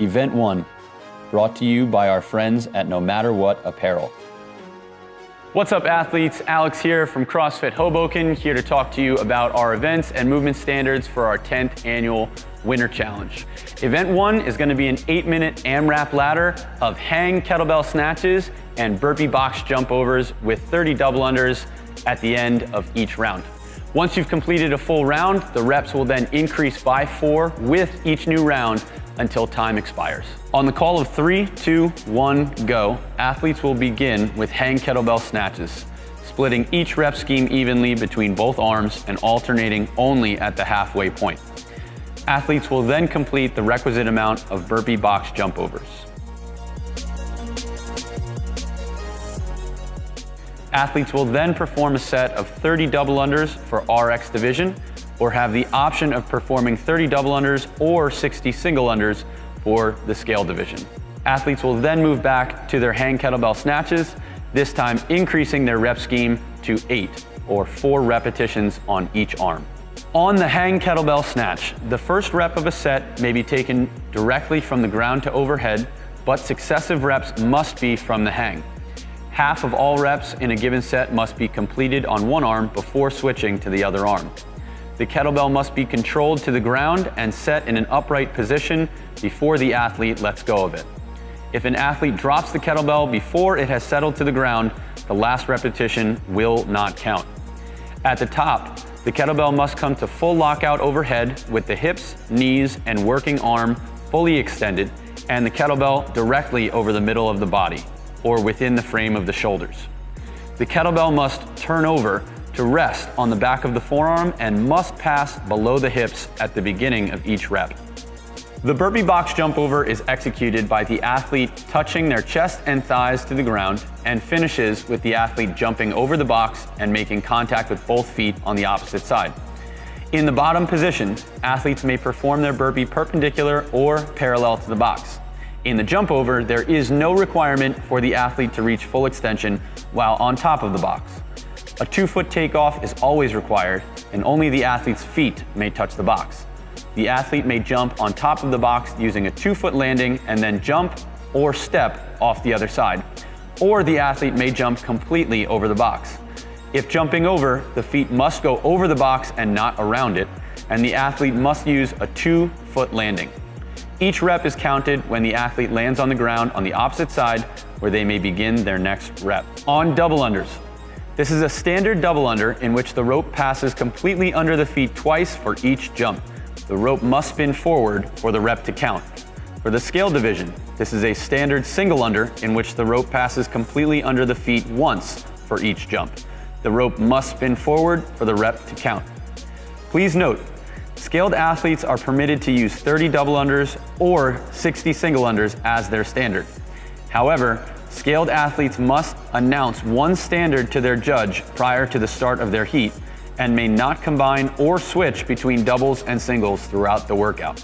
Event 1, brought to you by our friends at No Matter What Apparel. What's up, athletes? Alex here from CrossFit Hoboken, here to talk to you about our events and movement standards for our 10th annual Winter Challenge. Event 1 is going to be an 8-minute AMRAP ladder of hang kettlebell snatches and burpee box jump overs with 30 double unders at the end of each round. Once you've completed a full round, the reps will then increase by 4 with each new round until time expires. On the call of 3, 2, 1, go, athletes will begin with hang kettlebell snatches, splitting each rep scheme evenly between both arms and alternating only at the halfway point. Athletes will then complete the requisite amount of burpee box jump overs. Athletes will then perform a set of 30 double unders for RX division, or have the option of performing 30 double unders or 60 single unders for the scale division. Athletes will then move back to their hang kettlebell snatches, this time increasing their rep scheme to 8 or 4 repetitions on each arm. On the hang kettlebell snatch, the first rep of a set may be taken directly from the ground to overhead, but successive reps must be from the hang. Half of all reps in a given set must be completed on one arm before switching to the other arm. The kettlebell must be controlled to the ground and set in an upright position before the athlete lets go of it. If an athlete drops the kettlebell before it has settled to the ground, the last repetition will not count. At the top, the kettlebell must come to full lockout overhead with the hips, knees, and working arm fully extended, and the kettlebell directly over the middle of the body, or within the frame of the shoulders. The kettlebell must turn over to rest on the back of the forearm and must pass below the hips at the beginning of each rep. The burpee box jump over is executed by the athlete touching their chest and thighs to the ground and finishes with the athlete jumping over the box and making contact with both feet on the opposite side. In the bottom position, athletes may perform their burpee perpendicular or parallel to the box. In the jump over, there is no requirement for the athlete to reach full extension while on top of the box. A 2-foot takeoff is always required, and only the athlete's feet may touch the box. The athlete may jump on top of the box using a 2-foot landing and then jump or step off the other side. Or the athlete may jump completely over the box. If jumping over, the feet must go over the box and not around it, and the athlete must use a 2-foot landing. Each rep is counted when the athlete lands on the ground on the opposite side, where they may begin their next rep. On double unders. This is a standard double under in which the rope passes completely under the feet twice for each jump. The rope must spin forward for the rep to count. For the scale division, this is a standard single under in which the rope passes completely under the feet once for each jump. The rope must spin forward for the rep to count. Please note, scaled athletes are permitted to use 30 double unders or 60 single unders as their standard. However, scaled athletes must announce one standard to their judge prior to the start of their heat and may not combine or switch between doubles and singles throughout the workout.